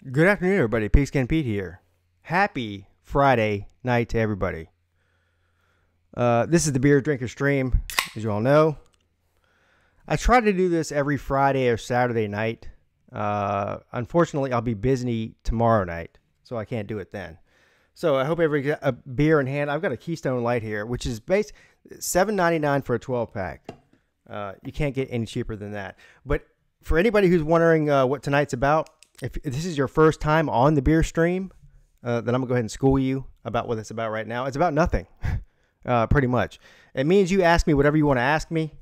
Good afternoon, everybody. Pigskin Pete here. Happy Friday night to everybody. This is the Beer Drinker Stream, as you all know. I try to do this every Friday or Saturday night. Unfortunately, I'll be busy tomorrow night, so I can't do it then. So I hope everybody got a beer in hand. I've got a Keystone Light here, which is based $7.99 for a 12-pack. You can't get any cheaper than that. But for anybody who's wondering what tonight's about, if this is your first time on the beer stream, then I'm going to go ahead and school you about what it's about right now. It's about nothing, pretty much. It means you ask me whatever you want to ask me,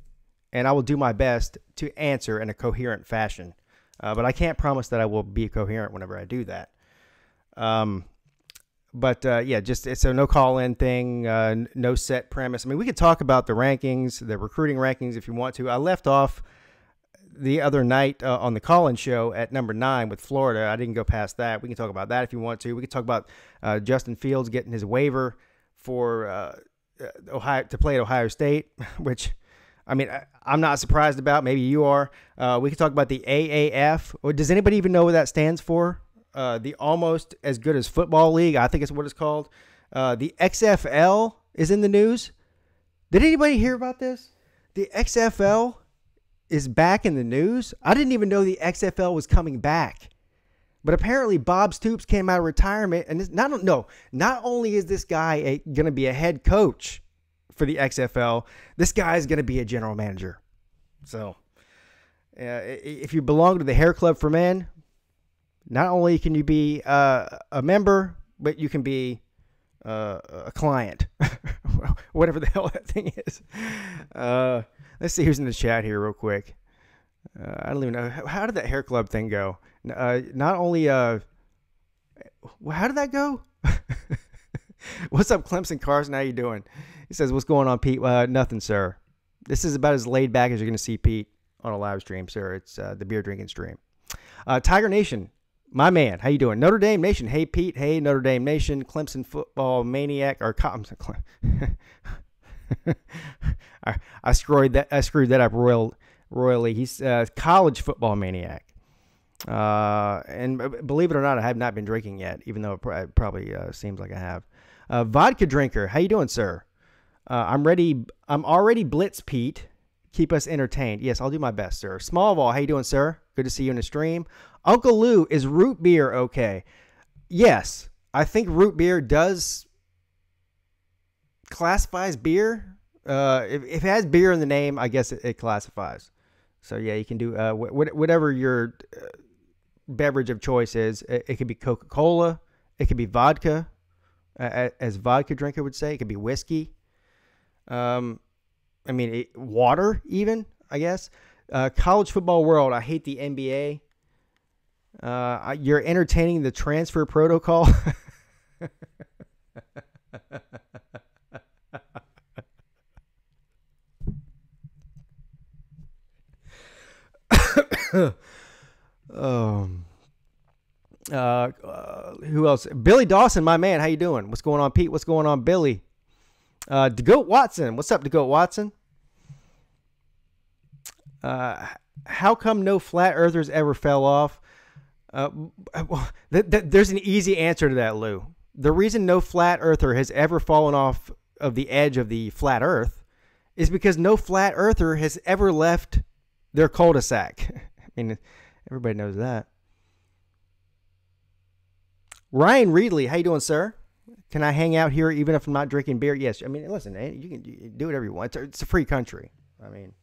and I will do my best to answer in a coherent fashion. But I can't promise that I will be coherent whenever I do that. Yeah, just it's a no call-in thing, no set premise. I mean, we could talk about the rankings, the recruiting rankings if you want to. I left off the other night on the call-in show at number 9 with Florida. I didn't go past that. We can talk about that if you want to. We can talk about Justin Fields getting his waiver for Ohio to play at Ohio State, which, I mean, I'm not surprised about. Maybe you are. We can talk about the AAF. Or does anybody even know what that stands for? The Almost As Good As Football League, I think is what it's called. The XFL is in the news. Did anybody hear about this? The XFL is back in the news. I didn't even know the XFL was coming back. But apparently Bob Stoops came out of retirement. And not only is this guy going to be a head coach for the XFL, this guy is going to be a general manager. So if you belong to the Hair Club for Men, not only can you be a member, but you can be a client, whatever the hell that thing is. Let's see who's in the chat here real quick. I don't even know. How did that Hair Club thing go? Not only, how did that go? What's up, Clemson Carson? How you doing? He says, what's going on, Pete? Nothing, sir. This is about as laid back as you're going to see Pete on a live stream, sir. It's the beer drinking stream. Tiger Nation, my man, how you doing? Notre Dame Nation, hey Pete, hey Notre Dame Nation, Clemson football maniac, or I screwed that up royally. He's college football maniac, and believe it or not, I have not been drinking yet, even though it probably seems like I have. Vodka drinker, how you doing, sir? I'm ready. I'm already blitz, Pete. Keep us entertained. Yes, I'll do my best, sir. Smallvall, how you doing, sir? Good to see you in the stream. Uncle Lou, is root beer okay? Yes, I think root beer does classify as beer. If it has beer in the name, I guess it classifies. So yeah, you can do whatever your beverage of choice is. It could be Coca-Cola. It could be vodka, as vodka drinker would say. It could be whiskey. Water even, I guess. College football world, I hate the NBA. You're entertaining the transfer protocol. Who else? Billy Dawson, my man. How you doing? What's going on, Pete? What's going on, Billy? DeGoat Watson. What's up, DeGoat Watson? How come no flat earthers ever fell off? There's an easy answer to that, Lou. The reason no flat earther has ever fallen off of the edge of the flat earth is because no flat earther has ever left their cul-de-sac. I mean, everybody knows that. Ryan Reedley, how you doing, sir? Can I hang out here even if I'm not drinking beer? Yes. I mean, listen, you can do whatever you want. It's a free country. I mean,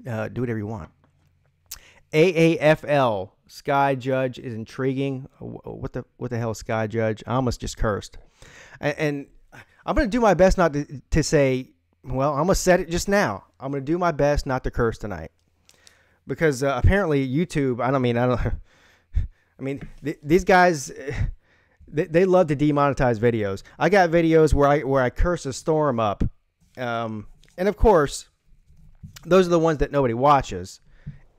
do whatever you want. AAFL, Sky Judge is intriguing. What the hell is Sky Judge? I almost just cursed. And I'm going to do my best not to say, well, I almost said it just now. I'm going to do my best not to curse tonight. Because apparently YouTube, these guys, they love to demonetize videos. I got videos where I curse a storm up. And of course, those are the ones that nobody watches.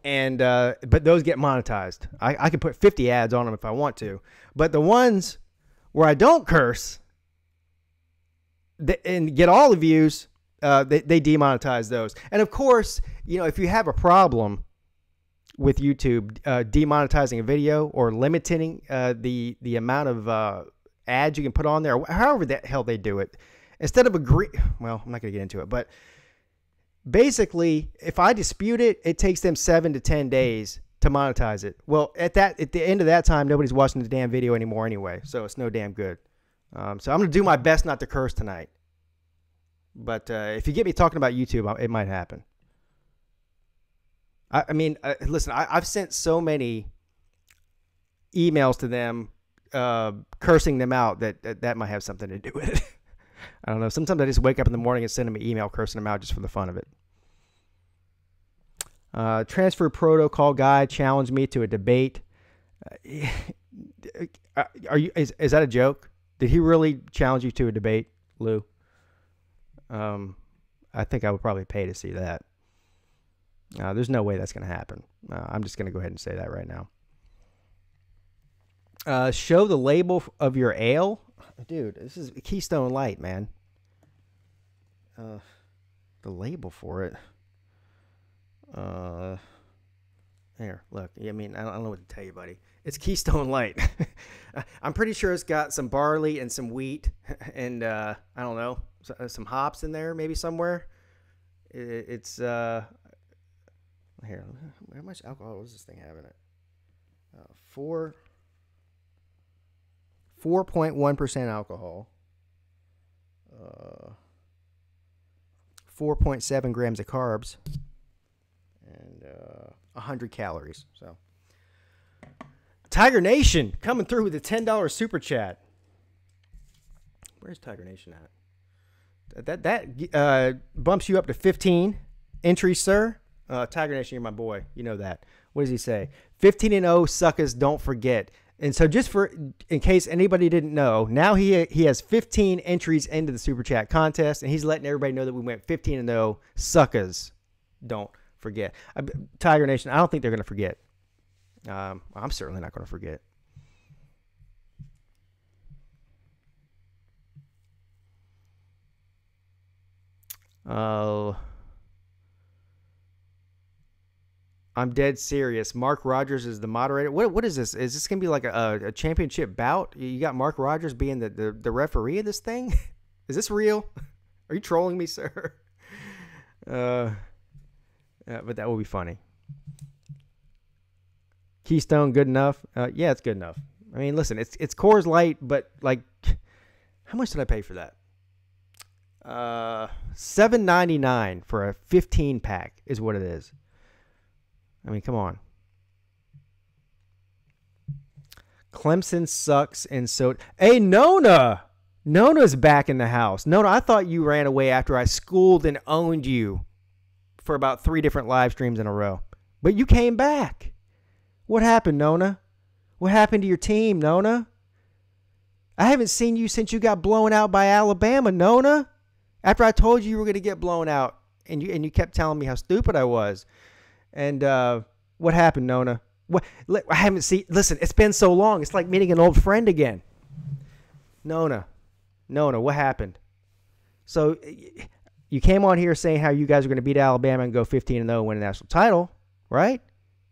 And but those get monetized. I can put 50 ads on them if I want to. But the ones where I don't curse and get all the views, they demonetize those. And of course, if you have a problem with YouTube, demonetizing a video or limiting the amount of ads you can put on there, or however the hell they do it. Instead of well, I'm not going to get into it, but basically, if I dispute it, it takes them 7 to 10 days to monetize it. Well, at the end of that time, nobody's watching the damn video anymore anyway, so it's no damn good. So I'm going to do my best not to curse tonight. But if you get me talking about YouTube, it might happen. I mean, listen, I've sent so many emails to them cursing them out that might have something to do with it. I don't know. Sometimes I just wake up in the morning and send them an email cursing them out just for the fun of it. Transfer protocol guy challenged me to a debate. Is that a joke? Did he really challenge you to a debate, Lou? I think I would probably pay to see that. There's no way that's going to happen. I'm just going to go ahead and say that right now. Show the label of your ale. Dude, this is Keystone Light, man. The label for it. Here, look. I mean, I don't know what to tell you, buddy. It's Keystone Light. I'm pretty sure it's got some barley and some wheat and, I don't know, some hops in there maybe somewhere. It's, here, how much alcohol does this thing have in it? 4.1% alcohol, 4.7 grams of carbs, and 100 calories. So, Tiger Nation coming through with a $10 super chat. Where's Tiger Nation at? That bumps you up to 15 entries, sir. Tiger Nation, you're my boy. You know that. What does he say? 15-0 suckers, don't forget. And so just in case anybody didn't know, now he has 15 entries into the Super Chat contest, and he's letting everybody know that we went 15-0. Suckers, don't forget. Tiger Nation, I don't think they're going to forget. I'm certainly not going to forget. I'm dead serious. Mark Rogers is the moderator. What is this? Is this going to be like a championship bout? You got Mark Rogers being the referee of this thing? Is this real? Are you trolling me, sir? But that will be funny. Keystone, good enough? Yeah, it's good enough. I mean, listen, it's Coors Light, but like, how much did I pay for that? $7.99 for a 15 pack is what it is. I mean, come on. Clemson sucks, and so... Hey, Nona! Nona's back in the house. Nona, I thought you ran away after I schooled and owned you for about 3 different live streams in a row. But you came back. What happened, Nona? What happened to your team, Nona? I haven't seen you since you got blown out by Alabama, Nona. After I told you were going to get blown out, and you kept telling me how stupid I was. And what happened, Nona? I haven't seen... Listen, it's been so long. It's like meeting an old friend again. Nona, what happened? So you came on here saying how you guys are going to beat Alabama and go 15-0 and win a national title, right?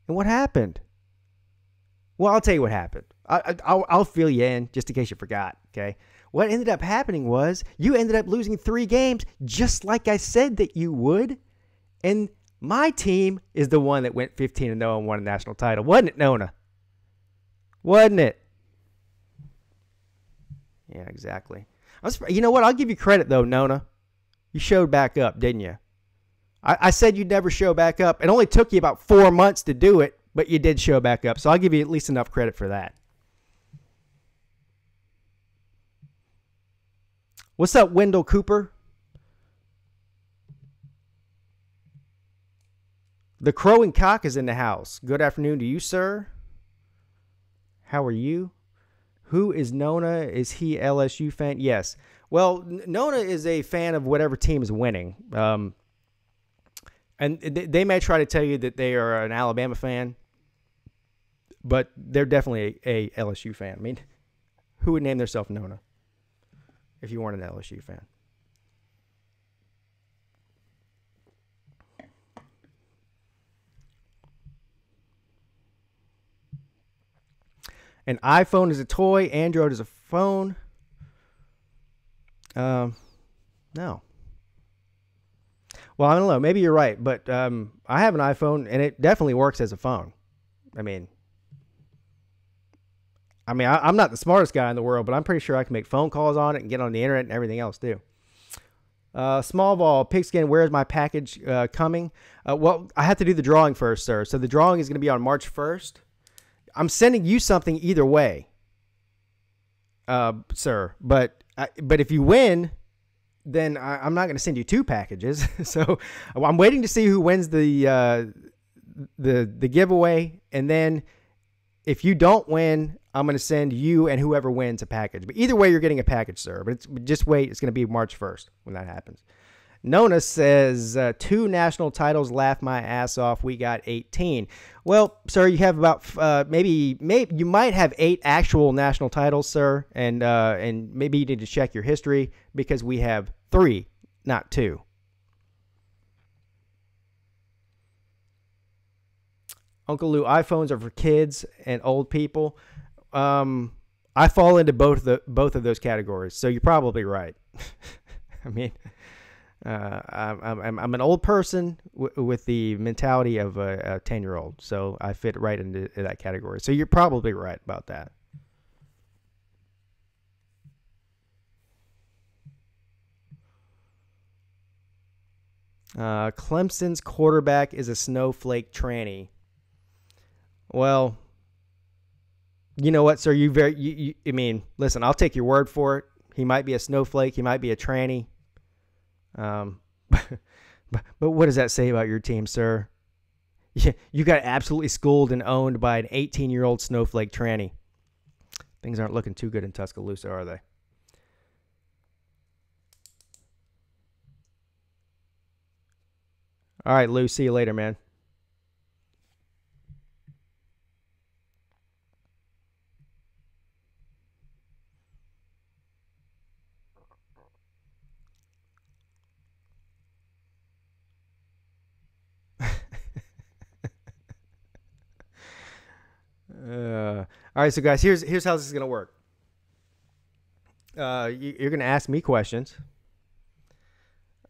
And what happened? Well, I'll tell you what happened. I'll fill you in just in case you forgot, okay? What ended up happening was you ended up losing 3 games just like I said that you would. And my team is the one that went 15-0 and won a national title. Wasn't it, Nona? Wasn't it? Yeah, exactly. You know what? I'll give you credit, though, Nona. You showed back up, didn't you? I said you'd never show back up. It only took you about 4 months to do it, but you did show back up. So I'll give you at least enough credit for that. What's up, Wendell Cooper? The Crowing Cock is in the house. Good afternoon to you, sir. How are you? Who is Nona? Is he LSU fan? Yes. Well, Nona is a fan of whatever team is winning. And they may try to tell you that they are an Alabama fan, but they're definitely a LSU fan. I mean, who would name themselves Nona if you weren't an LSU fan? An iPhone is a toy. Android is a phone. No. Well, I don't know. Maybe you're right, but I have an iPhone, and it definitely works as a phone. I mean, I'm not the smartest guy in the world, but I'm pretty sure I can make phone calls on it and get on the internet and everything else too. Small ball, pigskin, where's my package coming? Well, I have to do the drawing first, sir. So the drawing is going to be on March 1st. I'm sending you something either way, sir. But if you win, then I'm not going to send you 2 packages. So I'm waiting to see who wins the giveaway, and then if you don't win, I'm going to send you and whoever wins a package. But either way, you're getting a package, sir. But just wait. It's going to be March 1st when that happens. Nona says, 2 national titles, laugh my ass off. We got 18. Well, sir, you have about maybe you might have 8 actual national titles, sir. And maybe you need to check your history because we have 3, not 2. Uncle Lou, iPhones are for kids and old people. I fall into both of those categories, so you're probably right. I mean, I'm an old person with the mentality of a 10-year-old, so I fit right into that category. So you're probably right about that. Clemson's quarterback is a snowflake tranny. Well, you know what, sir? I mean, listen, I'll take your word for it. He might be a snowflake. He might be a tranny. But what does that say about your team, sir? You got absolutely schooled and owned by an 18-year-old snowflake tranny. Things aren't looking too good in Tuscaloosa, are they? All right, Lou, see you later, man. All right, so guys, here's how this is gonna work. You're gonna ask me questions.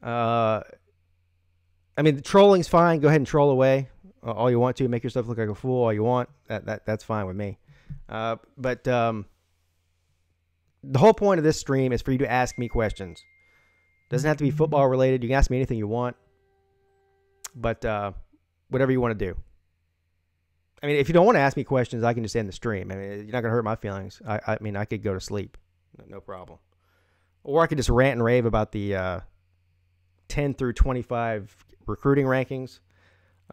I mean, the trolling's fine. Go ahead and troll away all you want to. Make yourself look like a fool all you want. That's fine with me. But the whole point of this stream is for you to ask me questions. Doesn't have to be football related. You can ask me anything you want. But whatever you want to do. I mean, if you don't want to ask me questions, I can just end the stream. I mean, you're not going to hurt my feelings. I mean, I could go to sleep. No problem. Or I could just rant and rave about the 10 through 25 recruiting rankings,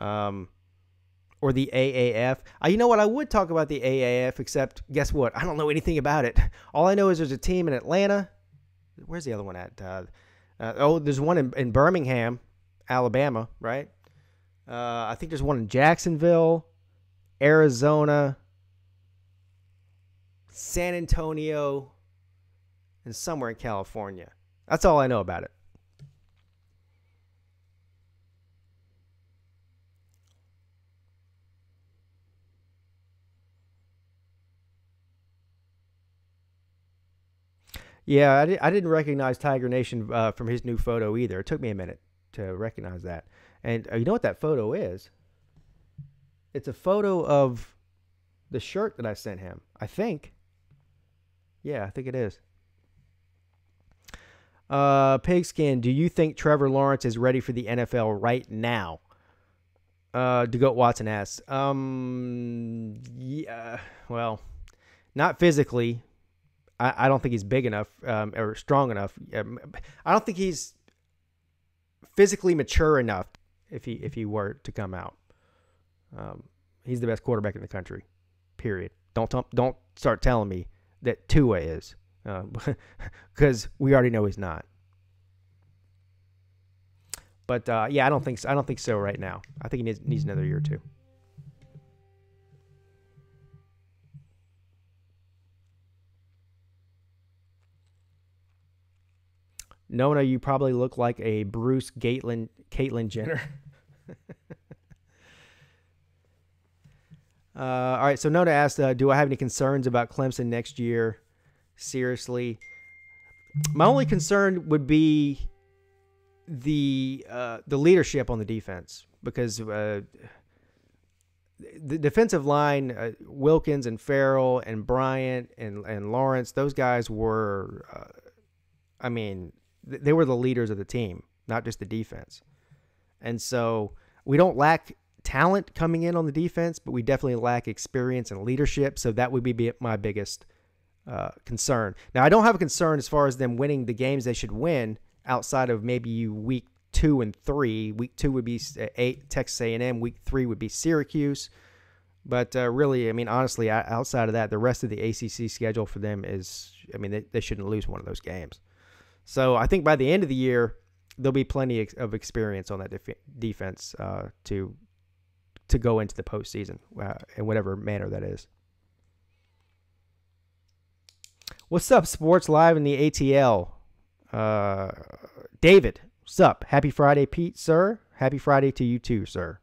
or the AAF. You know what? I would talk about the AAF, except guess what? I don't know anything about it. All I know is there's a team in Atlanta. Where's the other one at? There's one in Birmingham, Alabama, right? I think there's one in Jacksonville, Arizona, San Antonio, and somewhere in California. That's all I know about it. Yeah, I didn't recognize Tiger Nation from his new photo either. It took me a minute to recognize that. And you know what that photo is? It's a photo of the shirt that I sent him, I think. Yeah, I think it is. Pigskin, do you think Trevor Lawrence is ready for the NFL right now? DeGoat Watson asks. Yeah, well, not physically. I don't think he's big enough or strong enough. I don't think he's physically mature enough if he were to come out. He's the best quarterback in the country, period. Don't start telling me that Tua is, because we already know he's not. But yeah, I don't think so right now. I think he needs another year or two. Nona, you probably look like a Bruce Caitlyn Jenner. All right, so Nona asked, do I have any concerns about Clemson next year? Seriously. My only concern would be the leadership on the defense, because the defensive line, Wilkins and Farrell and Bryant and Lawrence, those guys were, they were the leaders of the team, not just the defense. And so we don't lack talent coming in on the defense, but we definitely lack experience and leadership. So that would be my biggest concern. Now, I don't have a concern as far as them winning the games they should win outside of maybe week 2 and 3. Week 2 would be Texas A&M. Week 3 would be Syracuse. But really, honestly, outside of that, the rest of the ACC schedule for them is, they shouldn't lose one of those games. So I think by the end of the year, there'll be plenty of experience on that defense to go into the postseason in whatever manner that is. What's up, Sports Live in the ATL? David, what's up? Happy Friday, Pete, sir. Happy Friday to you too, sir.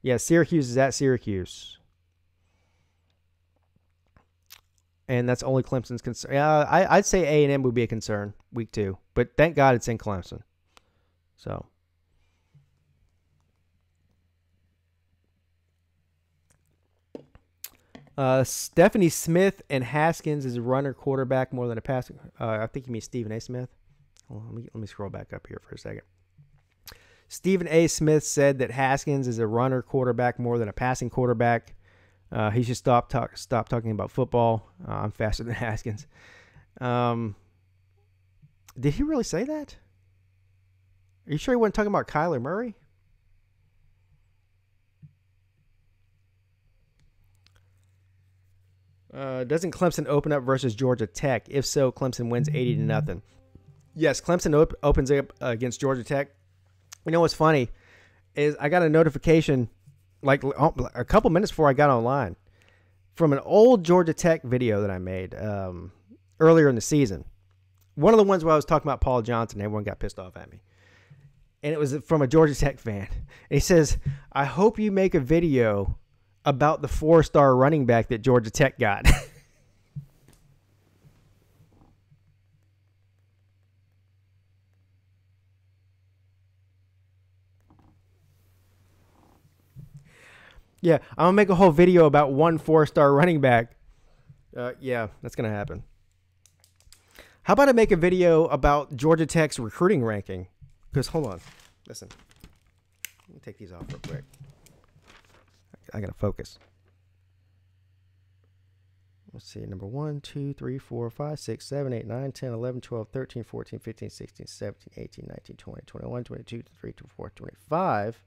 Yeah, Syracuse is at Syracuse. And that's only Clemson's concern. Yeah, I'd say A&M would be a concern week 2. But thank God it's in Clemson. So. Stephanie Smith and Haskins is a runner quarterback more than a passing. I think you mean Stephen A. Smith. Hold on, let me scroll back up here for a second. Stephen A. Smith said that Haskins is a runner quarterback more than a passing quarterback. He should stop talking about football. I'm faster than Haskins. Did he really say that? Are you sure he wasn't talking about Kyler Murray? Doesn't Clemson open up versus Georgia Tech? If so, Clemson wins 80-0. Yes, Clemson opens up against Georgia Tech. You know what's funny is I got a notification like a couple minutes before I got online from an old Georgia Tech video that I made earlier in the season. One of the ones where I was talking about Paul Johnson, everyone got pissed off at me. And it was from a Georgia Tech fan. And he says, I hope you make a video about the 4-star running back that Georgia Tech got. Yeah, I'm going to make a whole video about one 4-star running back. Yeah, that's going to happen. How about I make a video about Georgia Tech's recruiting ranking? Because, hold on. Listen. Let me take these off real quick. I got to focus. Let's see. Number 1, 2, 3, 4, 5, 6, 7, 8, 9, 10, 11, 12, 13, 14, 15, 16, 17, 18, 19, 20, 21, 22, 23, 24, 25.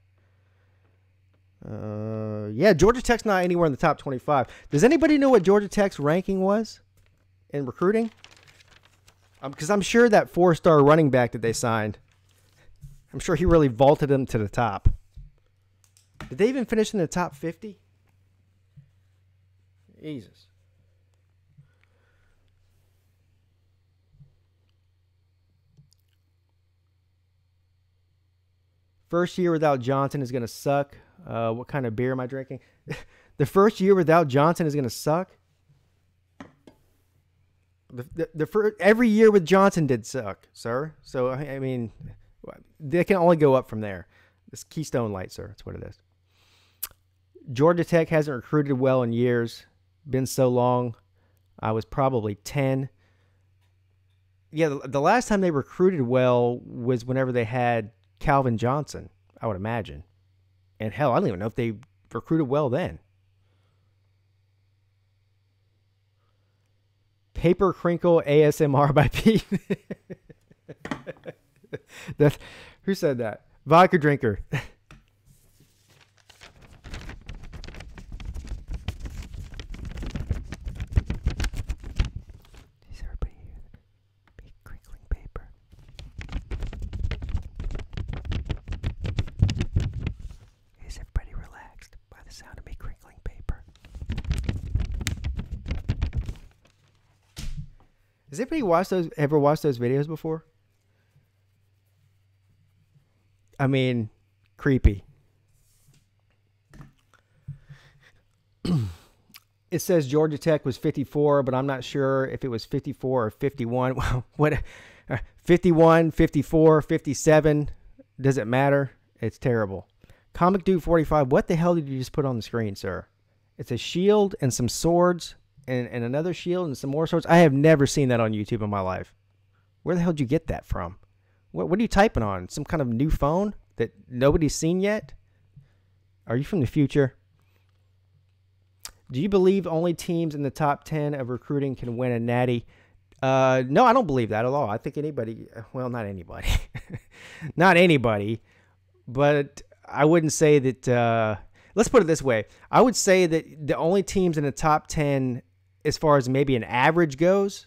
Yeah, Georgia Tech's not anywhere in the top 25. Does anybody know what Georgia Tech's ranking was in recruiting? Because I'm sure that 4-star running back that they signed, I'm sure he really vaulted them to the top. Did they even finish in the top 50? Jesus. First year without Johnson is going to suck. What kind of beer am I drinking? The first year without Johnson is going to suck. Every year with Johnson did suck, sir. So, I mean, they can only go up from there. It's Keystone Light, sir. That's what it is. Georgia Tech hasn't recruited well in years. Been so long. I was probably 10. Yeah, the last time they recruited well was whenever they had Calvin Johnson, I would imagine. And hell, I don't even know if they recruited well then. Paper Crinkle ASMR by Pete. Who said that? Vodka drinker. Is everybody here? Big crinkling paper. Is everybody relaxed by the sound of me crinkling paper? Has anybody ever watched those videos before? I mean, creepy. It says Georgia Tech was 54, but I'm not sure if it was 54 or 51. What? 51, 54, 57. Does it matter? It's terrible. Comic Dude 45. What the hell did you just put on the screen, sir? It's a shield and some swords and another shield and some more swords. I have never seen that on YouTube in my life. Where the hell did you get that from? What are you typing on? Some kind of new phone that nobody's seen yet? Are you from the future? Do you believe only teams in the top 10 of recruiting can win a natty? No, I don't believe that at all. I think anybody, well, not anybody. Not anybody. But I wouldn't say that, let's put it this way. I would say that the only teams in the top 10, as far as maybe an average goes,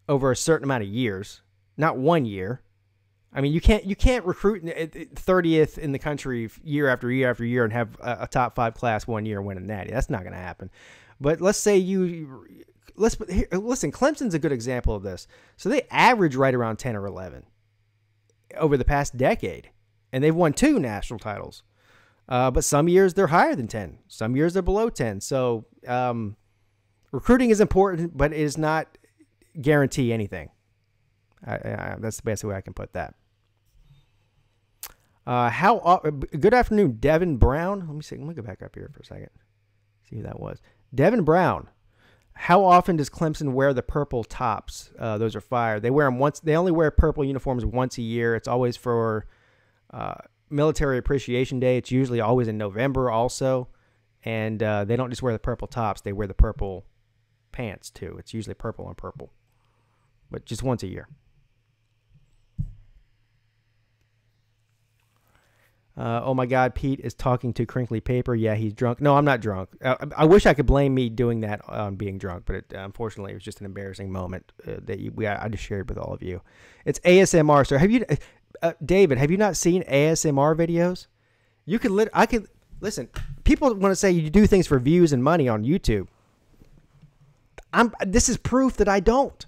over a certain amount of years, not 1 year. I mean, you can't recruit 30th in the country year after year after year and have a top 5 class 1 year and win a natty. That's not going to happen. But let's say listen, Clemson's a good example of this. So they average right around 10 or 11 over the past decade, and they've won 2 national titles. But some years they're higher than 10. Some years they're below 10. So recruiting is important, but it does not guarantee anything. That's the best way I can put that. Good afternoon, Devin Brown. Let me see. Let me go back up here for a second. See who that was. Devin Brown. How often does Clemson wear the purple tops? Those are fire. They wear them once. They only wear purple uniforms once a year. It's always for Military Appreciation Day. It's usually always in November also. And they don't just wear the purple tops. They wear the purple pants too. It's usually purple on purple. But just once a year. Oh my God, Pete is talking to crinkly paper. Yeah, he's drunk. No, I'm not drunk. I wish I could blame me doing that on being drunk, but unfortunately, it was just an embarrassing moment that I just shared with all of you. It's ASMR, sir. Have you, David? Have you not seen ASMR videos? You could listen. People want to say you do things for views and money on YouTube. This is proof that I don't.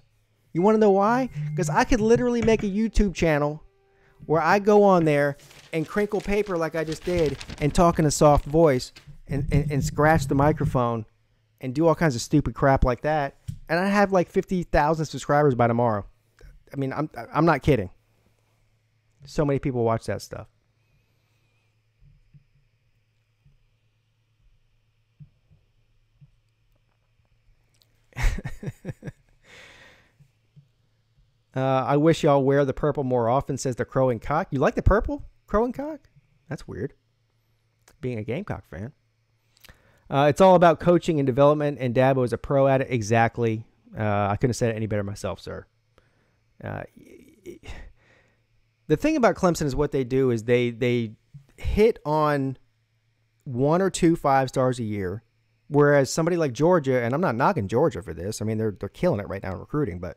You want to know why? Because I could literally make a YouTube channel where I go on there and crinkle paper like I just did and talk in a soft voice and scratch the microphone and do all kinds of stupid crap like that. And I have like 50,000 subscribers by tomorrow. I mean, I'm not kidding. So many people watch that stuff. I wish y'all wear the purple more often, says the Crow and Cock. You like the purple, Crow and Cock? That's weird. Being a Gamecock fan. It's all about coaching and development, and Dabo is a pro at it. Exactly. I couldn't have said it any better myself, sir. The thing about Clemson is what they do is they hit on 1 or 2 5-stars a year, whereas somebody like Georgia, and I'm not knocking Georgia for this. I mean, they're killing it right now in recruiting, but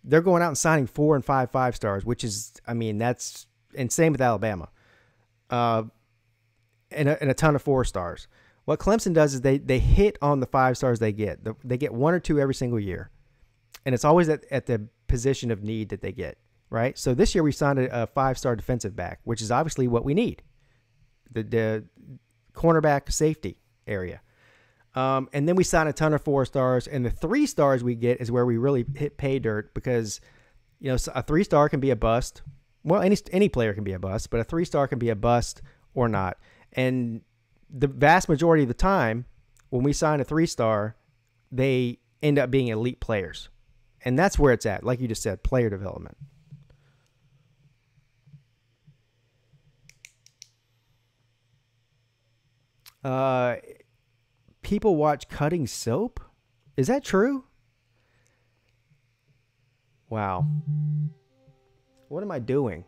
they're going out and signing 4 and 5 5-stars, which is, I mean, that's, and same with Alabama, and a ton of 4-stars. What Clemson does is they hit on the 5-stars they get. They get 1 or 2 every single year, and it's always at the position of need that they get, right? So this year we signed a 5-star defensive back, which is obviously what we need, the cornerback safety area. And then we sign a ton of 4-stars, and the 3-stars we get is where we really hit pay dirt because, you know, a 3-star can be a bust. Well, any player can be a bust, but a 3-star can be a bust or not. And the vast majority of the time, when we sign a 3-star, they end up being elite players. And that's where it's at, like you just said, player development. People watch cutting soap? Is that true? Wow. What am I doing?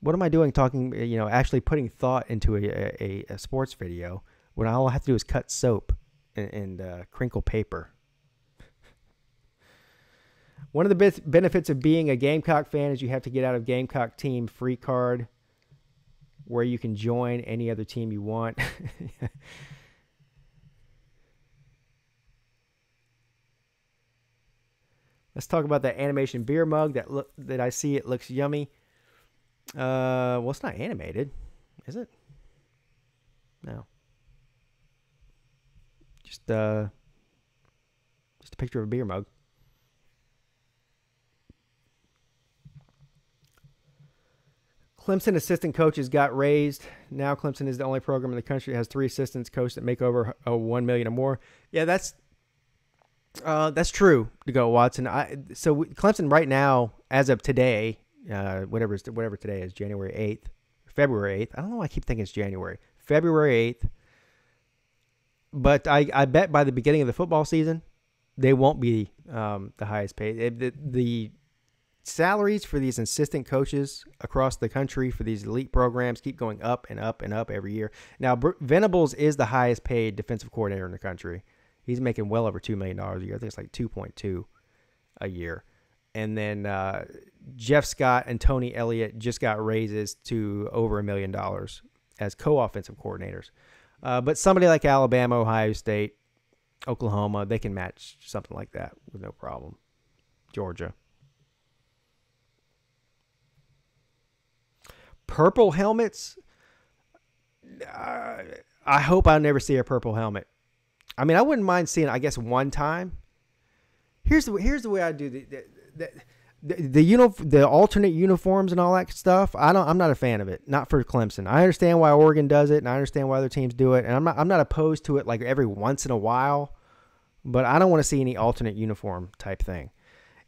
What am I doing talking, you know, actually putting thought into a sports video when all I have to do is cut soap and crinkle paper? One of the benefits of being a Gamecock fan is you have to get out of Gamecock team free card where you can join any other team you want. Let's talk about that animation beer mug that I see. It looks yummy. Well, it's not animated, is it? No. a picture of a beer mug. Clemson assistant coaches got raised. Now Clemson is the only program in the country that has 3 assistants coached that make over $1 million or more. Yeah, that's true to go, Watson. Clemson right now, as of today, whatever today is, February 8th. I don't know why I keep thinking it's January. February 8th. But I bet by the beginning of the football season, they won't be the highest paid. The salaries for these assistant coaches across the country for these elite programs keep going up and up and up every year. Now, Venables is the highest paid defensive coordinator in the country. He's making well over $2 million a year. I think it's like 2.2 a year. And then Jeff Scott and Tony Elliott just got raises to over $1 million as co-offensive coordinators. But somebody like Alabama, Ohio State, Oklahoma, they can match something like that with no problem. Georgia. Purple helmets. I hope I never see a purple helmet. I mean, I wouldn't mind seeing it, I guess, one time. Here's the way I do the alternate uniforms and all that stuff. I'm not a fan of it. Not for Clemson. I understand why Oregon does it, and I understand why other teams do it, and I'm not opposed to it like every once in a while. But I don't want to see any alternate uniform type thing.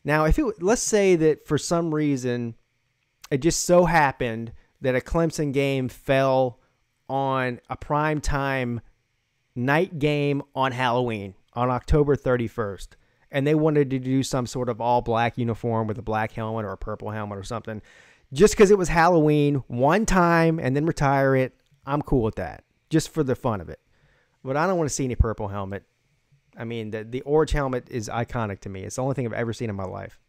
Now, let's say that for some reason it just so happened that a Clemson game fell on a prime time night game on Halloween on October 31st, and they wanted to do some sort of all black uniform with a black helmet or a purple helmet or something, just because it was Halloween one time and then retire it. I'm cool with that, just for the fun of it. But I don't want to see any purple helmet. I mean, the orange helmet is iconic to me. It's the only thing I've ever seen in my life.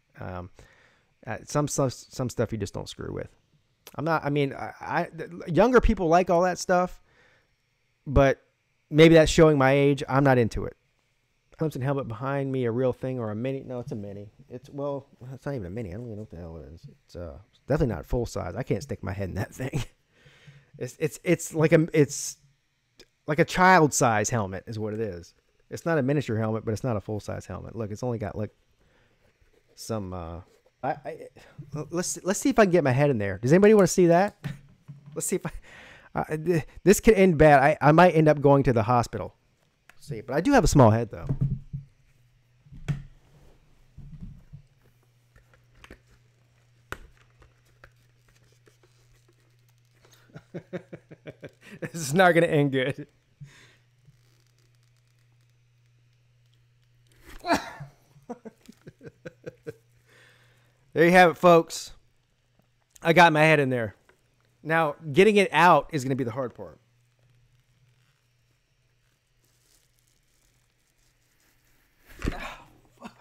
Some stuff you just don't screw with. Younger people like all that stuff, but maybe that's showing my age. I'm not into it. Clemson helmet behind me, a real thing or a mini? No, it's a mini. It's not even a mini. I don't even know what the hell it is. It's definitely not full size. I can't stick my head in that thing. It's like a child size helmet is what it is. It's not a miniature helmet, but it's not a full size helmet. Look, it's only got like some. Let's see if I can get my head in there. Does anybody want to see that? Let's see if this could end bad. I might end up going to the hospital. Let's see, but I do have a small head though. This is not going to end good. There you have it, folks. I got my head in there. Now, getting it out is going to be the hard part. Oh, fuck.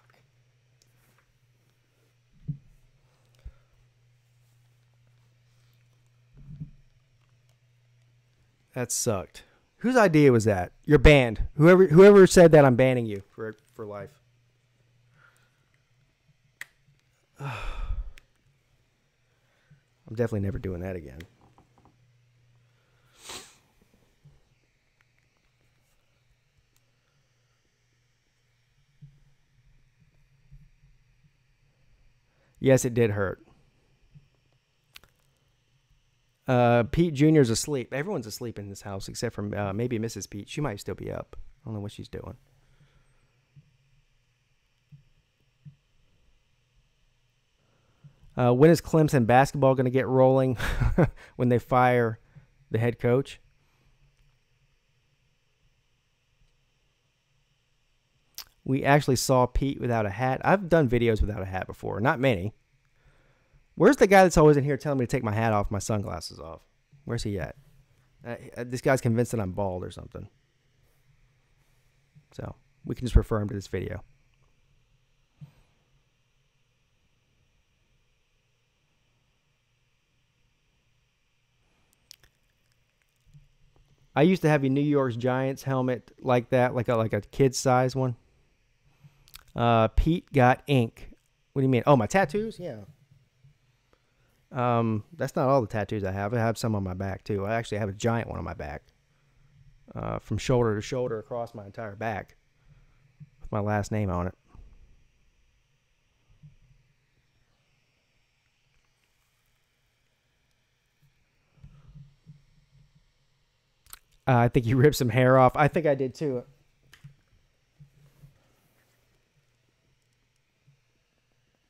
That sucked. Whose idea was that? You're banned. Whoever said that, I'm banning you for life. I'm definitely never doing that again. Yes, it did hurt. Pete Jr. is asleep. Everyone's asleep in this house except for maybe Mrs. Pete. She might still be up. I don't know what she's doing. When is Clemson basketball going to get rolling when they fire the head coach? We actually saw Pete without a hat. I've done videos without a hat before. Not many. Where's the guy that's always in here telling me to take my hat off, my sunglasses off? Where's he at? This guy's convinced that I'm bald or something. So we can just refer him to this video. I used to have a New York Giants helmet like that, like a kid size one. Pete got ink. What do you mean? Oh, my tattoos? Yeah. That's not all the tattoos I have. I have some on my back too. I actually have a giant one on my back. From shoulder to shoulder across my entire back. with my last name on it. I think you ripped some hair off. I think I did too.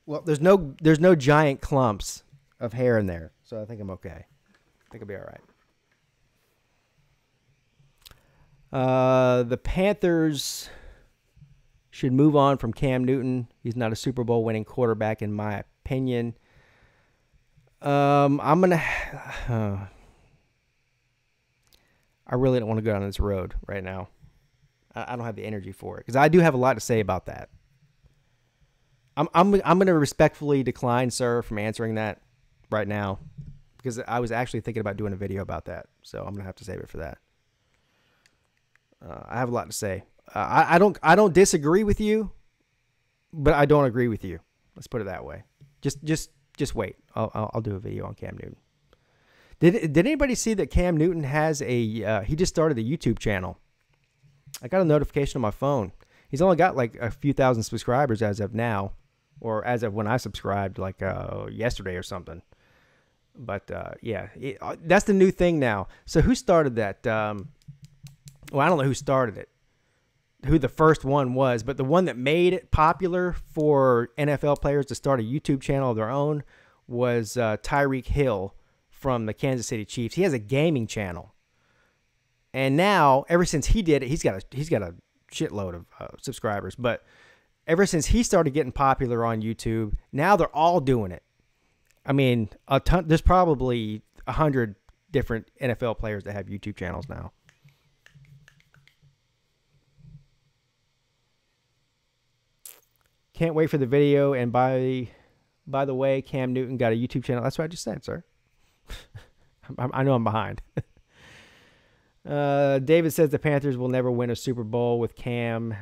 Well, there's no giant clumps of hair in there, so I think I'm okay. I think I'll be all right. The Panthers should move on from Cam Newton. He's not a Super Bowl winning quarterback, in my opinion. I'm gonna. I really don't want to go down this road right now. I don't have the energy for it because I do have a lot to say about that. I'm going to respectfully decline, sir, from answering that right now because I was actually thinking about doing a video about that. So I'm going to have to save it for that. I have a lot to say. I don't disagree with you, but I don't agree with you. Let's put it that way. Just wait. I'll do a video on Cam Newton. Did anybody see that Cam Newton has he just started a YouTube channel? I got a notification on my phone. He's only got like a few thousand subscribers as of now, or as of when I subscribed, like yesterday or something. But yeah, that's the new thing now. So who started that? Well, I don't know who started it, who the first one was, but the one that made it popular for NFL players to start a YouTube channel of their own was Tyreek Hill from the Kansas City Chiefs. He has a gaming channel, and now ever since he did it, he's got a shitload of subscribers. But ever since he started getting popular on YouTube, now they're all doing it. I mean, a ton. There's probably 100 different NFL players that have YouTube channels now. Can't wait for the video. And by the way, Cam Newton got a YouTube channel. That's what I just said, sir. I know I'm behind. David says the Panthers will never win a Super Bowl with Cam.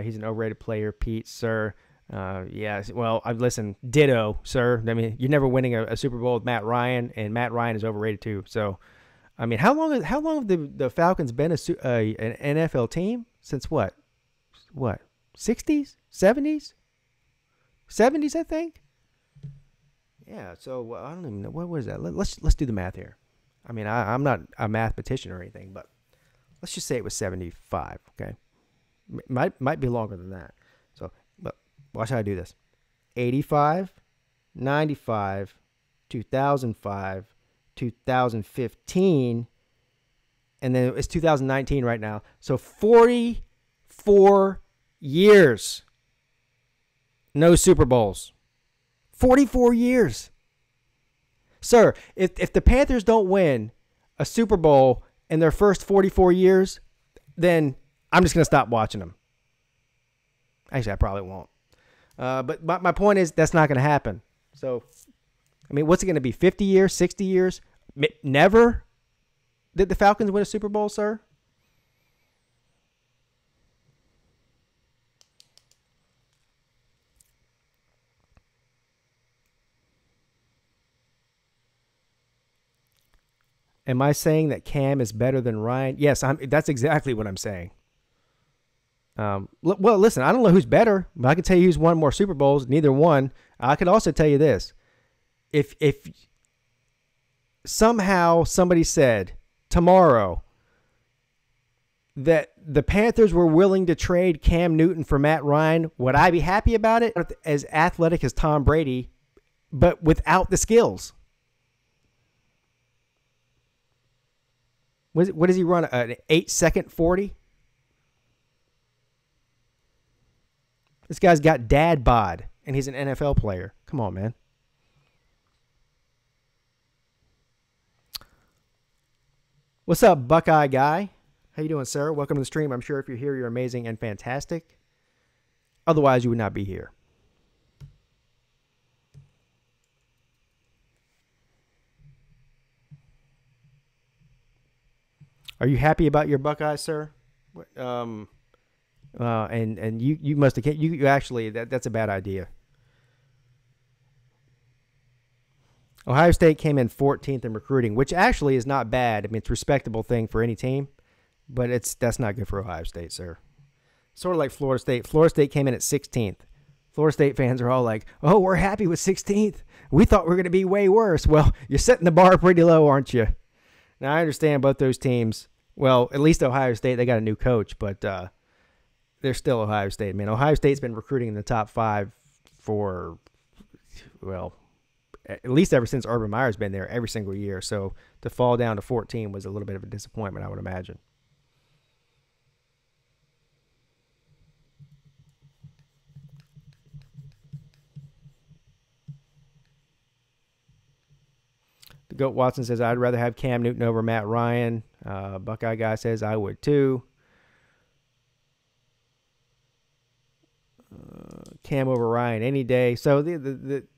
He's an overrated player, Pete, sir. Yeah, well, listen, ditto, sir. I mean, you're never winning a Super Bowl with Matt Ryan, and Matt Ryan is overrated too. So, I mean, how long have the Falcons been an NFL team? Since what? 60s? 70s? 70s, I think. Yeah, so I don't even know. What was that? Let's do the math here. I mean, I'm not a mathematician or anything, but let's just say it was 75, okay? Might be longer than that. So, but watch how I do this. 85, 95, 2005, 2015, and then it's 2019 right now. So 44 years. No Super Bowls. 44 years. Sir, if the Panthers don't win a Super Bowl in their first 44 years, then I'm just going to stop watching them. Actually, I probably won't. But my point is that's not going to happen. So, I mean, what's it going to be, 50 years, 60 years? Never did the Falcons win a Super Bowl, sir? Am I saying that Cam is better than Ryan? Yes, that's exactly what I'm saying. Well, listen, I don't know who's better, but I can tell you who's won more Super Bowls. Neither one. I could also tell you this. If somehow somebody said tomorrow that the Panthers were willing to trade Cam Newton for Matt Ryan, would I be happy about it? As athletic as Tom Brady, but without the skills. What does he run? An 8-second 40? This guy's got dad bod, and he's an NFL player. Come on, man. What's up, Buckeye guy? How you doing, sir? Welcome to the stream. I'm sure if you're here, you're amazing and fantastic. Otherwise, you would not be here. Are you happy about your Buckeyes, sir? And you must have you actually that's a bad idea. Ohio State came in 14th in recruiting, which actually is not bad. I mean, it's a respectable thing for any team, but that's not good for Ohio State, sir. Sort of like Florida State. Florida State came in at 16th. Florida State fans are all like, oh, we're happy with 16th. We thought we were going to be way worse. Well, you're setting the bar pretty low, aren't you? Now, I understand both those teams. Well, at least Ohio State, they got a new coach, but they're still Ohio State. Man, Ohio State's been recruiting in the top 5 for, well, at least ever since Urban Meyer's been there every single year. So to fall down to 14 was a little bit of a disappointment, I would imagine. The Goat Watson says, I'd rather have Cam Newton over Matt Ryan. Buckeye Guy says, I would too. Cam over Ryan any day. So,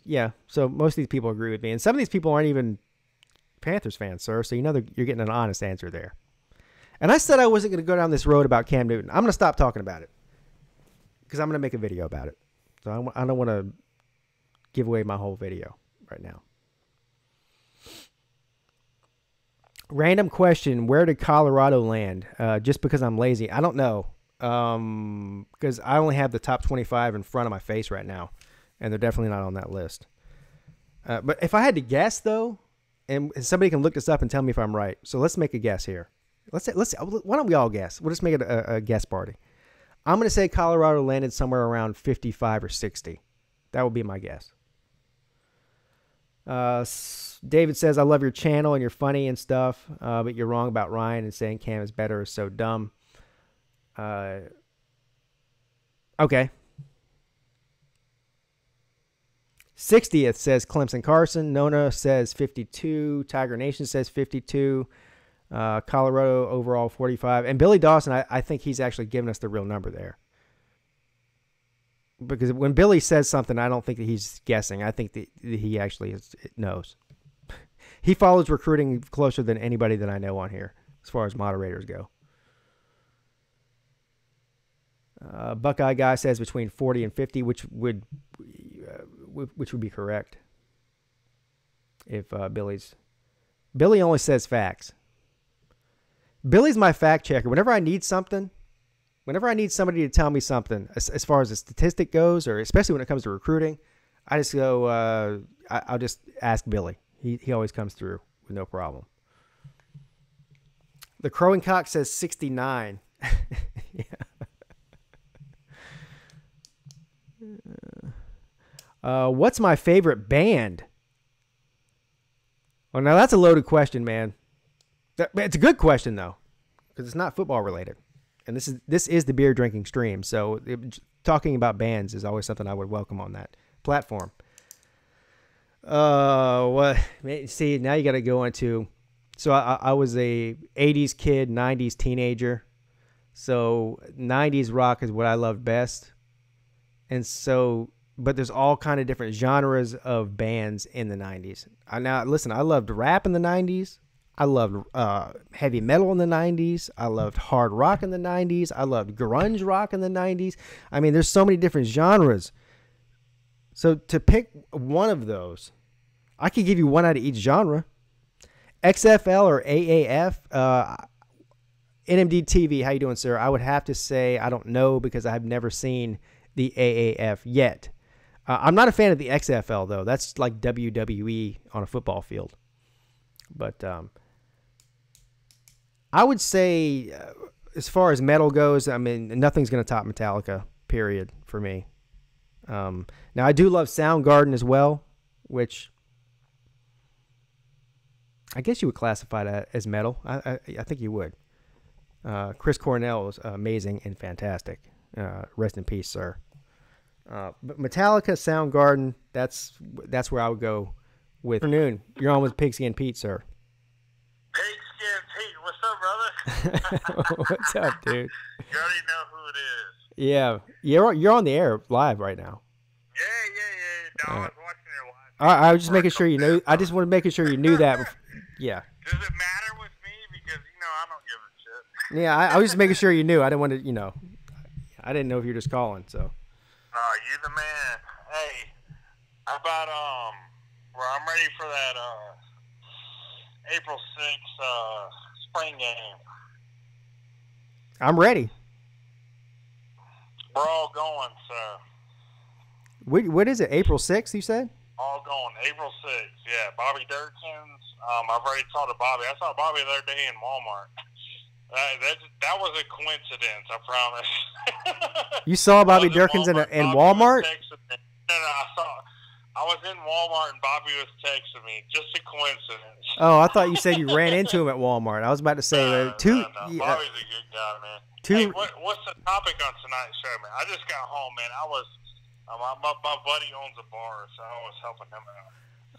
yeah, so most of these people agree with me. And some of these people aren't even Panthers fans, sir. So, you know you're getting an honest answer there. And I said I wasn't going to go down this road about Cam Newton. I'm going to stop talking about it because I'm going to make a video about it. So, I don't want to give away my whole video right now. Random question, where did Colorado land? Just because I'm lazy. I don't know. Because I only have the top 25 in front of my face right now, and they're definitely not on that list. But if I had to guess, though, and somebody can look this up and tell me if I'm right. So let's make a guess here. Why don't we all guess? We'll just make it a guess party. I'm going to say Colorado landed somewhere around 55 or 60. That would be my guess. David says, I love your channel and you're funny and stuff, but you're wrong about Ryan and saying Cam is better is so dumb. Okay. 60th says Clemson Carson. Nona says 52. Tiger Nation says 52. Colorado overall 45. And Billy Dawson, I think he's actually giving us the real number there. Because when Billy says something, I don't think that he's guessing. I think that he actually knows. He follows recruiting closer than anybody that I know on here, as far as moderators go. Buckeye Guy says between 40 and 50, which would be correct. If Billy only says facts. Billy's my fact checker. Whenever I need somebody to tell me something, as far as a statistic goes, or especially when it comes to recruiting, I just go, I'll just ask Billy. He always comes through with no problem. The Crowing Cock says 69. Yeah. What's my favorite band? Well, now that's a loaded question, man. It's a good question, though, because it's not football related. And this is the beer drinking stream, so talking about bands is always something I would welcome on that platform. What? See, now you got to go into. So I was a 80s kid, 90s teenager. So 90s rock is what I love best. And so, but there's all kind of different genres of bands in the 90s. Now, listen, I loved rap in the 90s. I loved heavy metal in the 90s. I loved hard rock in the 90s. I loved grunge rock in the 90s. I mean, there's so many different genres. So to pick one of those, I could give you one out of each genre. XFL or AAF, NMD TV, how you doing, sir? I would have to say I don't know because I've never seen the AAF yet. I'm not a fan of the XFL, though. That's like WWE on a football field. But I would say, as far as metal goes, I mean, nothing's going to top Metallica, period, for me. Now, I do love Soundgarden as well, which I guess you would classify that as metal. I think you would. Chris Cornell is amazing and fantastic. Rest in peace, sir. But Metallica, Soundgarden, that's where I would go with. Afternoon, you're on with Pigskin Pete, sir. Pigskin Pete, what's up, brother? What's up, dude? You already know who it is. Yeah, you're on the air live right now. Yeah. No, I was watching your live. I was just making sure you knew. I just wanted making sure you knew that. Yeah. Does it matter with me? Because, I don't give a shit. Yeah, I was just making sure you knew. I didn't want to, I didn't know if you were just calling, so. You the man. Hey, how about, I'm ready for that, April 6th, spring game. I'm ready. We're all going, so. What is it? April 6th, you said? All going. April 6th, yeah. Bobby Durkins. I've already talked to Bobby. I saw Bobby the other day in Walmart. That was a coincidence, I promise. You saw Bobby Durkins in Walmart? No, I was in Walmart and Bobby was texting me. Just a coincidence. Oh, I thought you said you ran into him at Walmart. I was about to say No. Bobby's a good guy, man. Hey, what's the topic on tonight's show, man? I just got home, man. I was my buddy owns a bar, so I was helping him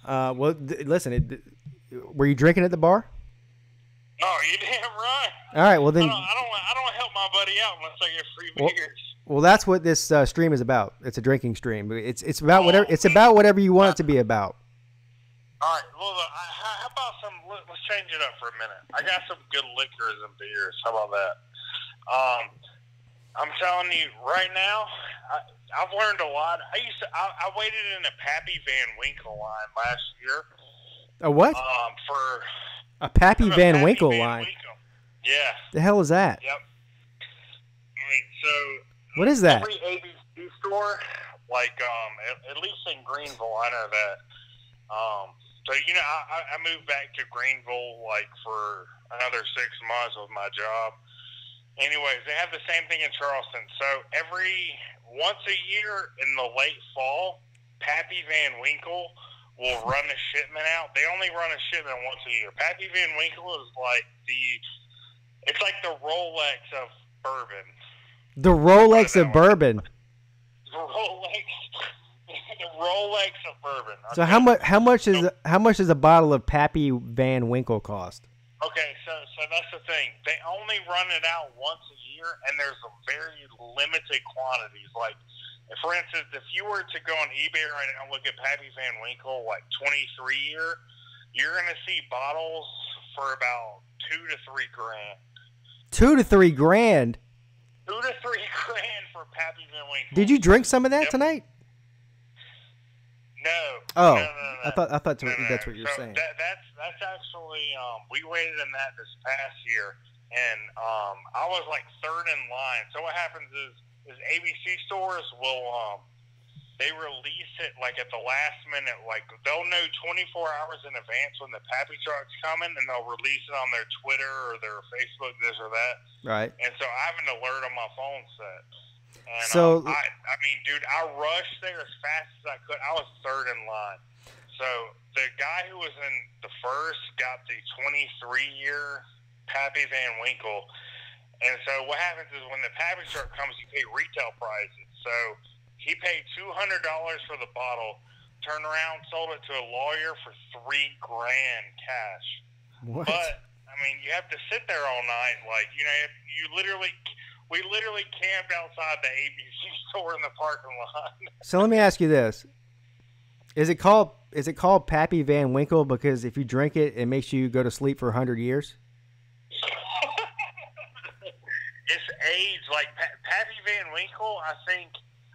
out. Well, listen, were you drinking at the bar? Oh, you damn right. All right, well then. I don't help my buddy out unless I get free beers. Well, that's what this stream is about. It's a drinking stream. It's about whatever. It's about whatever you want it to be about. All right. Well, how about some? Let's change it up for a minute. I got some good liquors and beers. How about that? I'm telling you right now, I've learned a lot. I waited in a Pappy Van Winkle line last year. A what? For a Pappy Van Winkle line. Yeah. The hell is that? Yep. All right. So. What is that? Every ABC store, like at least in Greenville, I know that. So I moved back to Greenville like for another 6 months with my job. Anyways, they have the same thing in Charleston. So once a year in the late fall, Pappy Van Winkle will run a shipment out. They only run a shipment once a year. Pappy Van Winkle is like it's like the Rolex of bourbon. The Rolex of bourbon. The Rolex of bourbon. Okay? So how much does a bottle of Pappy Van Winkle cost? Okay, so that's the thing. They only run it out once a year, and there's a very limited quantities. Like, for instance, if you were to go on eBay right now and look at Pappy Van Winkle, like 23 year, you're gonna see bottles for about $2 to $3 grand. $2 to $3 grand. $2 to $3 grand for Pappy Van Winkle. Did you drink some of that tonight? No. Oh, no. I thought that's what you're saying. That's actually we waited in that this past year, and I was like third in line. So what happens is ABC stores will they release it like at the last minute. Like they'll know 24 hours in advance when the Pappy truck's coming, and they'll release it on their Twitter or their Facebook, this or that. Right. And so I have an alert on my phone set. And, so I mean, dude, I rushed there as fast as I could. I was third in line. So the guy who was in the first got the 23-year Pappy Van Winkle. And so what happens is when the Pappy truck comes, you pay retail prices. So he paid $200 for the bottle, turned around, sold it to a lawyer for $3 grand cash. What? But I mean, you have to sit there all night. Like, we literally camped outside the ABC store in the parking lot. So let me ask you this: Is it called Pappy Van Winkle because if you drink it, it makes you go to sleep for 100 years? It's age. Like Pappy Van Winkle, I think.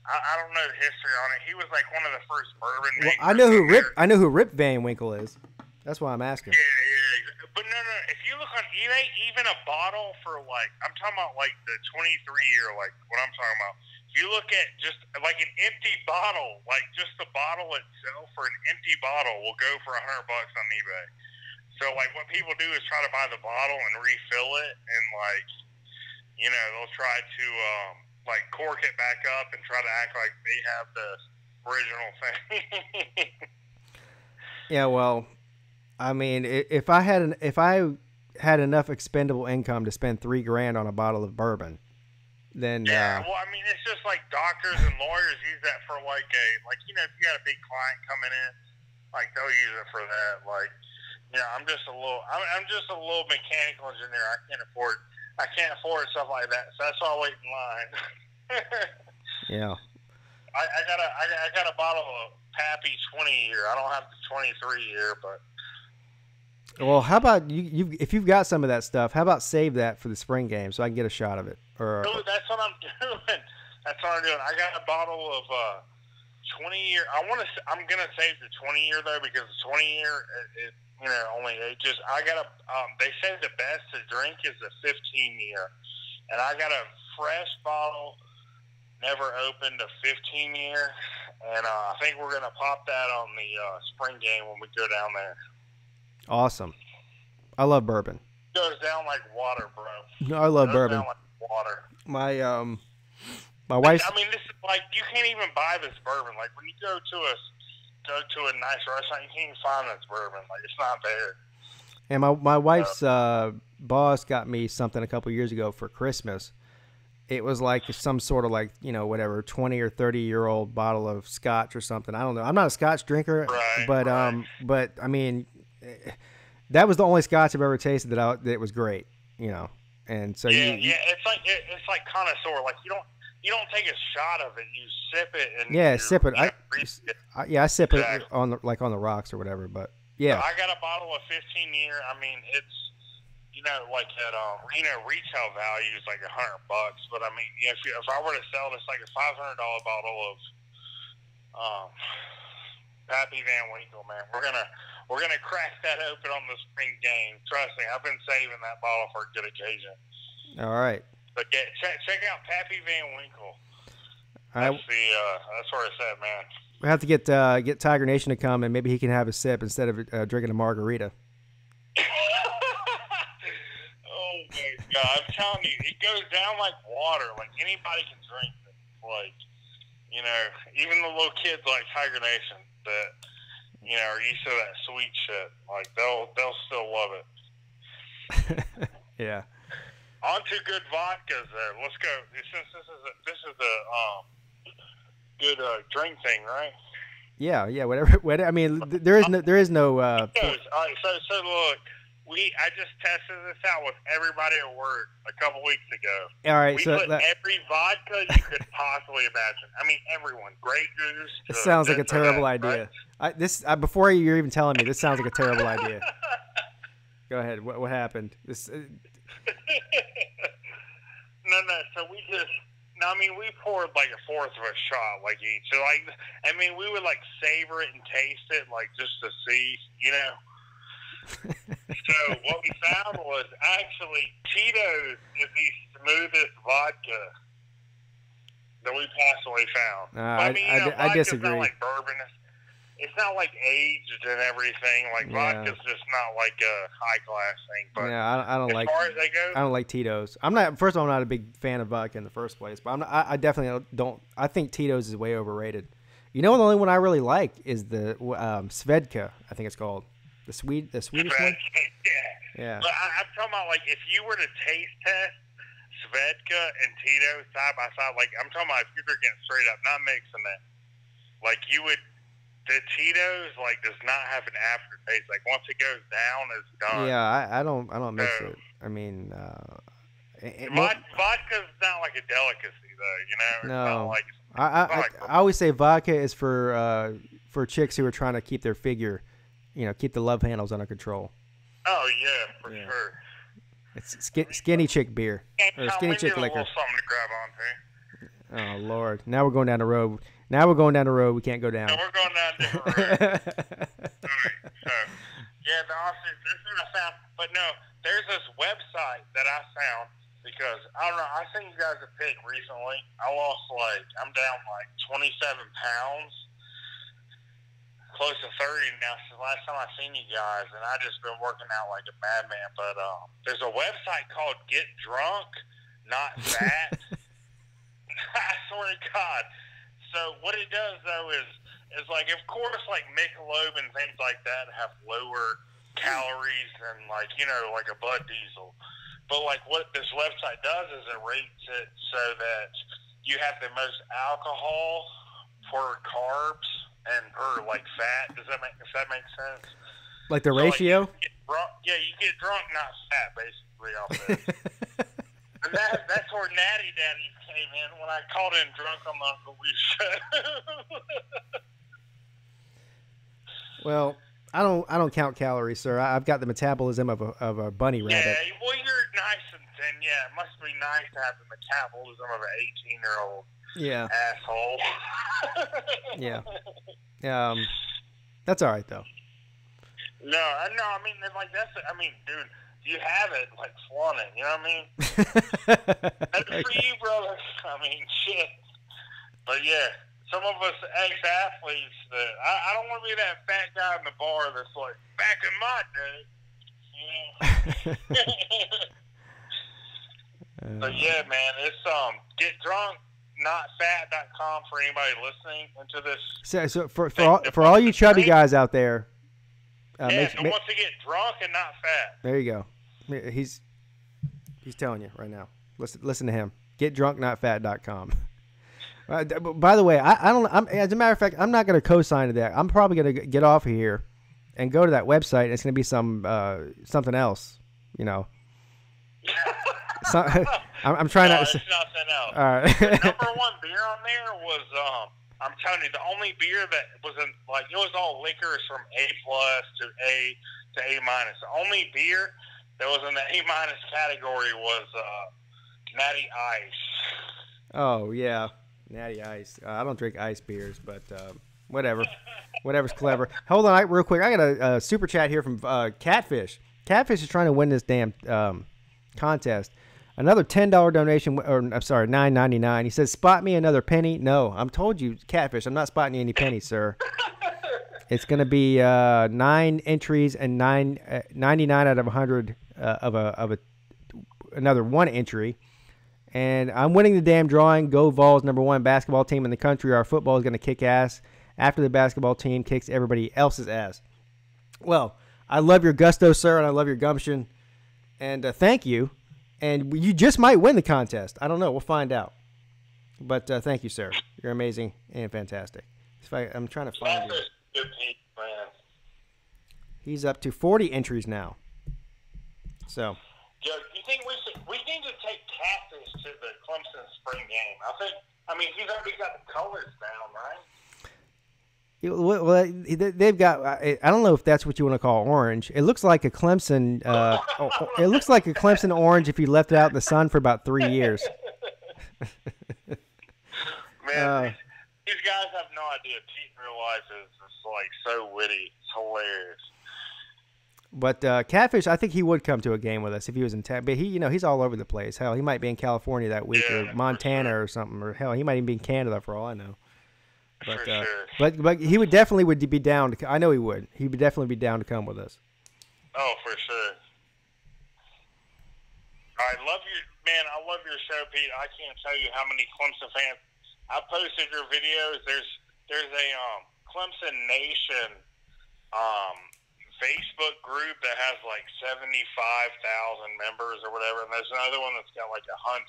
I don't know the history on it. He was like one of the first bourbon makers. Well, I know who Rip Van Winkle is. That's why I'm asking. Yeah. But no. If you look on eBay, even a bottle for like, I'm talking about like the 23-year, like what I'm talking about. If you look at just like an empty bottle, like just the bottle itself for an empty bottle will go for $100 on eBay. So like what people do is try to buy the bottle and refill it, and like, they'll try to like cork it back up and try to act like they have the original thing. Yeah, well, I mean, if I had enough expendable income to spend $3 grand on a bottle of bourbon, then well, I mean, it's just like doctors and lawyers use that for like if you got a big client coming in, like they'll use it for that. Like, I'm just a little mechanical engineer. I can't afford stuff like that. So that's why I wait in line. Yeah. I got a bottle of Pappy 20-year. I don't have the 23-year, but. Well, how about if you've got some of that stuff, how about save that for the spring game so I can get a shot of it? Dude, that's what I'm doing. That's what I'm doing. I got a bottle of 20-year. I'm gonna save the 20-year though, because the 20-year only ages. I got they say the best to drink is the 15-year, and I got a fresh bottle never opened a 15-year, and I think we're gonna pop that on the spring game when we go down there. Awesome. I love bourbon. It goes down like water, bro. No, I love bourbon. Down like water. My wife's. I mean, this is like you can't even buy this bourbon. Like when you go to a nice restaurant, you can't even find this bourbon. Like it's not there. And my wife's boss got me something a couple years ago for Christmas. It was like some sort of like, you know, whatever, 20 or 30-year-old bottle of scotch or something. I don't know. I'm not a scotch drinker, but I mean, that was the only scotch I've ever tasted that was great, you know. And so it's like connoisseur. Like you don't take a shot of it. You sip it and sip it. I sip exactly. it on the rocks or whatever. But yeah, so I got a bottle of 15-year. I mean, it's like at retail value is like $100. But I mean, if I were to sell this like a $500 bottle of Pappy Van Winkle, man, we're gonna crack that open on the spring game. Trust me, I've been saving that bottle for a good occasion. All right. But check out Pappy Van Winkle. That's where it's at, man. We have to get Tiger Nation to come, and maybe he can have a sip instead of drinking a margarita. Oh my God! I'm telling you, it goes down like water. Like anybody can drink it. Like even the little kids like Tiger Nation that are used to that sweet shit. Like they'll still love it. Yeah. On to good vodkas there. Let's go. Since this is a good drink thing, right? Yeah. Whatever. I mean, there is no. All right. So look, I just tested this out with everybody at work a couple weeks ago. All right. We put every vodka you could possibly imagine. I mean, everyone. Grey Goose. It sounds like a terrible idea. Right? Before you're even telling me, this sounds like a terrible idea. Go ahead. What happened? This. No. So we poured like a fourth of a shot, like each. So we would like savor it and taste it, like just to see, So what we found was actually Tito's is the smoothest vodka that we possibly found. I disagree. Not like bourbon. It's not like aged and everything. Like vodka's just not like a high class thing. But I don't like. As far as they go, I don't like Tito's. I'm not. First of all, I'm not a big fan of vodka in the first place. But I definitely don't. I think Tito's is way overrated. The only one I really like is the Svedka. I think it's called the Swedish one. Yeah. But I'm talking about like if you were to taste test Svedka and Tito's side by side, like I'm talking about if you're drinking it straight up, not mixing it, like you would. The Tito's does not have an aftertaste. Like once it goes down, it's done. Yeah, I don't mix it. I mean, vodka's not like a delicacy, though. It's no, I always say vodka is for chicks who are trying to keep their figure, keep the love handles under control. Oh yeah, for sure. It's skinny chick beer or skinny chick liquor. Something to grab onto. Oh Lord! Now we're going down the road. We can't go down. No, we're going down different road. Alright, so this is what I found. But no, there's this website that I found because I don't know. I seen you guys at Pitt recently. I lost I'm down 27 pounds, close to 30 now since the last time I seen you guys, and I just been working out like a madman. But there's a website called Get Drunk, Not Fat. I swear to God. So what it does though is of course Michelob and things like that have lower calories than like a Bud Diesel, but what this website does is it rates it so that you have the most alcohol per carbs and per fat. Does that make sense? Like the ratio? You get drunk, not fat, basically off this. And that's where Natty Daddy came in when I called in drunk on the Uncle Lee show. Well, I don't count calories, sir. I've got the metabolism of a bunny rabbit. Yeah, well, you're nice and thin. Yeah, it must be nice to have the metabolism of an 18-year-old. Yeah. Asshole. Yeah. That's all right though. No. I mean, dude. You have it, flaunt it, you know what I mean? That's for you, brother. I mean, shit. But yeah, some of us ex-athletes that I don't want to be that fat guy in the bar that's like, back in my day. But yeah, man, it's getdrunknotfat.com for anybody listening into this. So for all you chubby guys out there, who wants to get drunk and not fat. There you go. He's telling you right now. Listen to him. Getdrunknotfat.com. By the way, I don't. As a matter of fact, I'm not going to co-sign to that. I'm probably going to get off of here and go to that website. And it's going to be something else. You know. I'm trying to. It's nothing else. All right. The number one beer on there was I'm telling you, the only beer that wasn't like it was all liquors from A+ to A to A-. The only beer that was in the A- category was Natty Ice. Oh yeah, Natty Ice. I don't drink ice beers, but whatever. Whatever's clever. Hold on, real quick. I got a super chat here from Catfish. Catfish is trying to win this damn contest. Another $10 donation, or I'm sorry, $9.99. He says, "Spot me another penny." No, I'm told you, Catfish. I'm not spotting you any pennies, sir. It's going to be 9 entries and 99 out of 100 of another 1 entry. And I'm winning the damn drawing. Go Vols, #1 basketball team in the country. Our football is going to kick ass after the basketball team kicks everybody else's ass. Well, I love your gusto, sir, and I love your gumption. And thank you. And you just might win the contest. I don't know. We'll find out. But thank you, sir. You're amazing and fantastic. I'm trying to find you. He's up to 40 entries now. So. Joe, do you think we need to take Catfish to the Clemson spring game? I mean, he's already got the colors down, right? Well, they've got. I don't know if that's what you want to call orange. It looks like a Clemson. It looks like a Clemson orange if you left it out in the sun for about 3 years. Man, these guys have no idea. Pete in real life is just like so witty. It's hilarious. But Catfish, I think he would come to a game with us if he was in town. But he's all over the place. Hell, he might be in California that week, or Montana, or something, or hell, he might even be in Canada for all I know. But, sure. But he would definitely be down to. I know he would. He would definitely be down to come with us. Oh, for sure. I love your show, Pete. I can't tell you how many Clemson fans. I posted your videos. There's a Clemson Nation Facebook group that has like 75,000 members or whatever, and there's another one that's got like 100.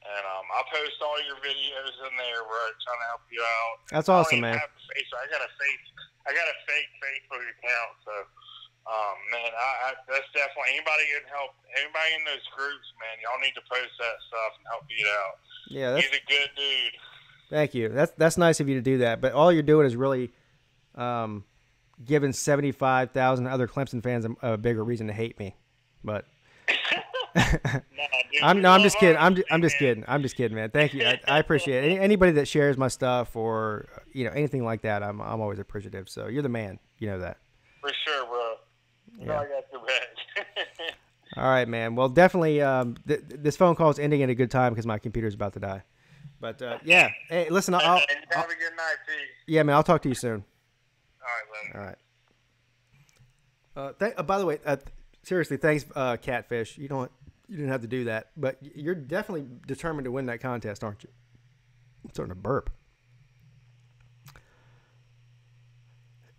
And I post all your videos in there, right, trying to help you out. That's awesome, man. I got a fake Facebook account, so man, that's definitely anybody can help. Anybody in those groups, man, y'all need to post that stuff and help Pete out. Yeah, he's a good dude. Thank you. That's nice of you to do that. But all you're doing is really giving 75,000 other Clemson fans a bigger reason to hate me. But. I'm just kidding. I'm just kidding, man. Thank you. I appreciate it. Anybody that shares my stuff or anything like that, I'm always appreciative. So you're the man. You know that. For sure, bro. Yeah. I got your back. All right, man. Well, definitely. This phone call is ending at a good time because my computer's about to die. But yeah. Hey, listen. Have a good night, Pete. Yeah, man. I'll talk to you soon. All right, All right. By the way, seriously, thanks, Catfish. You didn't have to do that, but you're definitely determined to win that contest, aren't you? I'm starting to burp.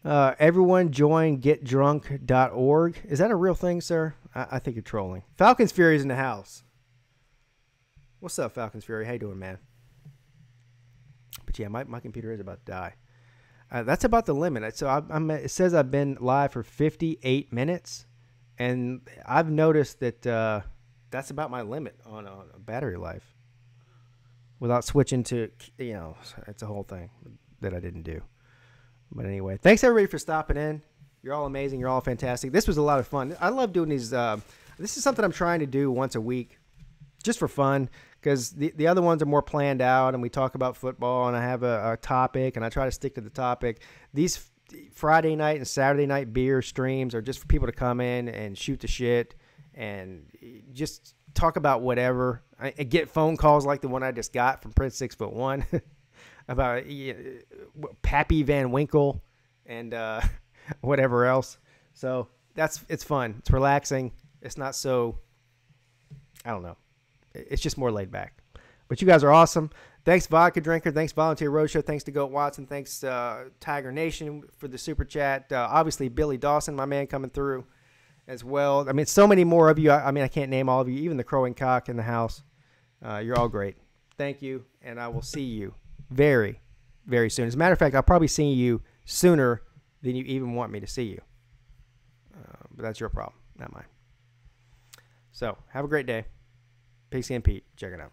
Everyone join getdrunk.org. Is that a real thing, sir? I think you're trolling. Falcons Fury's in the house. What's up, Falcons Fury? How you doing, man? But yeah, my computer is about to die. That's about the limit. So it says I've been live for 58 minutes, and I've noticed that that's about my limit on battery life. Without switching to, it's a whole thing that I didn't do. But anyway, thanks everybody for stopping in. You're all amazing. You're all fantastic. This was a lot of fun. I love doing these. This is something I'm trying to do once a week, just for fun, because the other ones are more planned out, and we talk about football, and I have a topic, and I try to stick to the topic. These Friday night and Saturday night beer streams are just for people to come in and shoot the shit and just talk about whatever. I get phone calls like the one I just got from Prince 6'1". about Pappy Van Winkle and whatever else. So it's fun. It's relaxing. It's not so, I don't know. It's just more laid back. But you guys are awesome. Thanks, Vodka Drinker. Thanks, Volunteer Roadshow. Thanks to Goat Watson. Thanks, Tiger Nation, for the super chat. Obviously, Billy Dawson, my man, coming through as well. I mean, so many more of you. I mean, I can't name all of you. Even the Crowing Cock in the house. You're all great. Thank you, and I will see you very, very soon. As a matter of fact, I'll probably see you sooner than you even want me to see you. But that's your problem, not mine. So, have a great day. Pixie and Pete. Check it out.